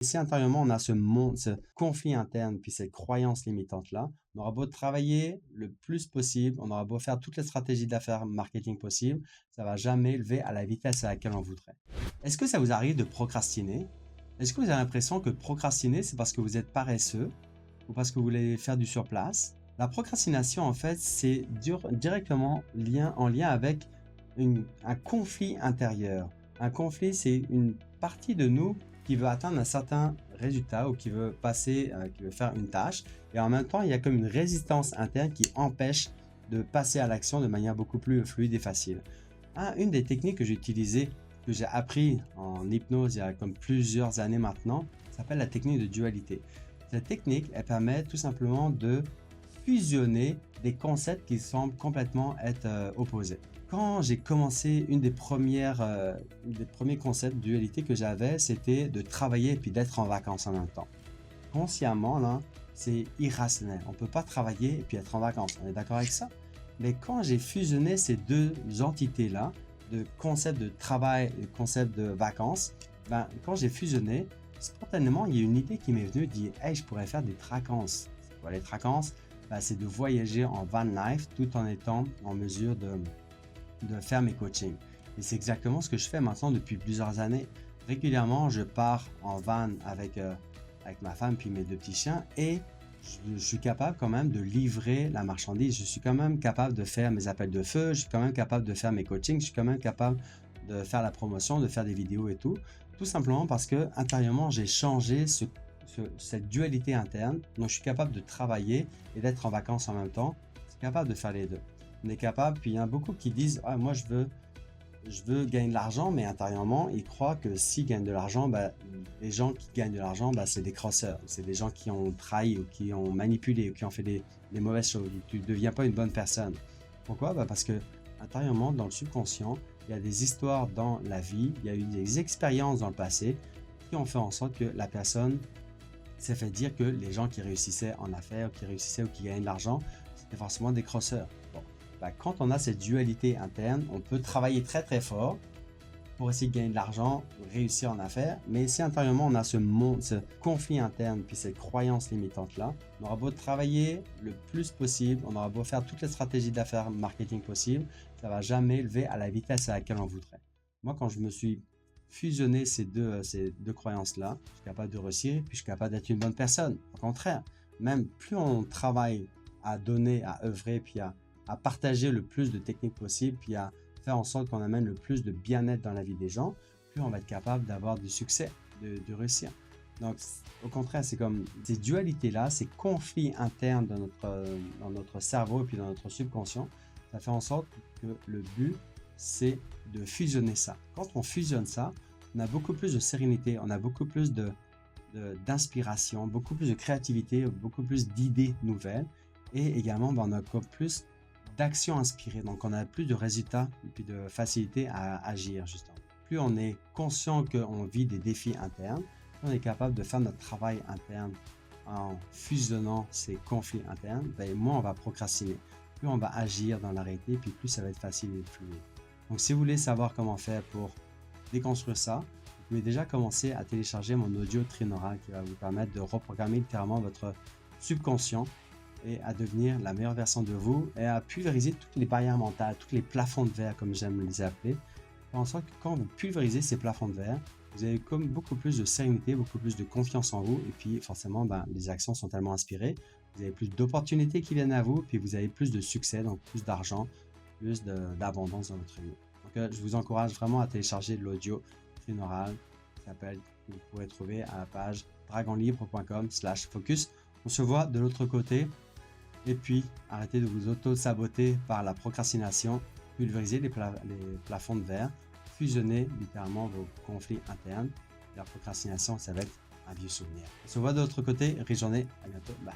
Et si intérieurement on a ce conflit interne, puis cette croyance limitante-là, on aura beau travailler le plus possible, on aura beau faire toutes les stratégies d'affaires marketing possibles, ça va jamais lever à la vitesse à laquelle on voudrait. Est-ce que ça vous arrive de procrastiner? Est-ce que vous avez l'impression que procrastiner, c'est parce que vous êtes paresseux ou parce que vous voulez faire du surplace? La procrastination, en fait, c'est directement en lien avec un conflit intérieur. Un conflit, c'est une partie de nous qui veut atteindre un certain résultat ou qui veut qui veut faire une tâche. Et en même temps, il y a comme une résistance interne qui empêche de passer à l'action de manière beaucoup plus fluide et facile. Une des techniques que j'ai utilisées, que j'ai appris en hypnose il y a comme plusieurs années maintenant, s'appelle la technique de dualité. Cette technique, elle permet tout simplement de fusionner des concepts qui semblent complètement être opposés. Quand j'ai commencé, des premiers concepts de dualité que j'avais, c'était de travailler et puis d'être en vacances en même temps. Consciemment, là, c'est irrationnel. On ne peut pas travailler et puis être en vacances. On est d'accord avec ça? Mais quand j'ai fusionné ces deux entités-là, de concept de travail et concept de vacances, quand j'ai fusionné, spontanément, il y a une idée qui m'est venue, dire « Hey, je pourrais faire des tracances ». C'est quoi les tracances? C'est de voyager en van life tout en étant en mesure de faire mes coachings. Et c'est exactement ce que je fais maintenant depuis plusieurs années. Régulièrement, je pars en van avec ma femme puis mes deux petits chiens et je suis capable quand même de livrer la marchandise. Je suis quand même capable de faire mes appels de feu, je suis quand même capable de faire mes coachings, je suis quand même capable de faire la promotion, de faire des vidéos et tout. Tout simplement parce que intérieurement, j'ai changé cette dualité interne. Donc, je suis capable de travailler et d'être en vacances en même temps. Je suis capable de faire les deux. On est capable, puis il y en a beaucoup qui disent ah, moi je veux gagner de l'argent, mais intérieurement, ils croient que s'ils gagnent de l'argent, les gens qui gagnent de l'argent, c'est des crosseurs, c'est des gens qui ont trahi ou qui ont manipulé ou qui ont fait des mauvaises choses. Tu ne deviens pas une bonne personne. Pourquoi? Parce que intérieurement, dans le subconscient, il y a des histoires dans la vie, il y a eu des expériences dans le passé qui ont fait en sorte que la personne s'est fait dire que les gens qui réussissaient en affaires, qui réussissaient ou qui gagnaient de l'argent, c'était forcément des crosseurs. Bon, quand on a cette dualité interne, on peut travailler très très fort pour essayer de gagner de l'argent, réussir en affaires, mais si intérieurement on a ce conflit interne puis cette croyance limitante-là, on aura beau travailler le plus possible, on aura beau faire toutes les stratégies d'affaires marketing possibles, ça va jamais lever à la vitesse à laquelle on voudrait. Moi, quand je me suis fusionné ces deux croyances-là, je suis capable de réussir, puis je suis capable d'être une bonne personne. Au contraire, même plus on travaille à donner, à œuvrer, puis à partager le plus de techniques possibles, puis à faire en sorte qu'on amène le plus de bien-être dans la vie des gens, plus on va être capable d'avoir du succès, de réussir. Donc, au contraire, c'est comme ces dualités-là, ces conflits internes dans notre cerveau et puis dans notre subconscient, ça fait en sorte que le but, c'est de fusionner ça. Quand on fusionne ça, on a beaucoup plus de sérénité, on a beaucoup plus d'inspiration, beaucoup plus de créativité, beaucoup plus d'idées nouvelles et également, on a encore plus d'actions inspirées. Donc, on a plus de résultats et puis de facilité à agir, justement. Plus on est conscient qu'on vit des défis internes, plus on est capable de faire notre travail interne en fusionnant ces conflits internes, moins on va procrastiner. Plus on va agir dans la réalité, puis plus ça va être facile et fluide. Donc, si vous voulez savoir comment faire pour déconstruire ça, vous pouvez déjà commencer à télécharger mon audio trinaural qui va vous permettre de reprogrammer littéralement votre subconscient et à devenir la meilleure version de vous et à pulvériser toutes les barrières mentales, tous les plafonds de verre, comme j'aime les appeler. Faire en sorte que quand vous pulvérisez ces plafonds de verre, vous avez comme beaucoup plus de sérénité, beaucoup plus de confiance en vous et puis forcément, les actions sont tellement inspirées. Vous avez plus d'opportunités qui viennent à vous, puis vous avez plus de succès, donc plus d'argent, plus d'abondance dans votre vie. Donc, je vous encourage vraiment à télécharger l'audio trinaural qui s'appelle, que vous pourrez trouver à la page dragonlibre.com/focus. On se voit de l'autre côté. Et puis, arrêtez de vous auto-saboter par la procrastination, pulvérisez les plafonds de verre, fusionnez littéralement vos conflits internes. La procrastination, ça va être un vieux souvenir. On se voit de l'autre côté, riche journée, à bientôt, bye.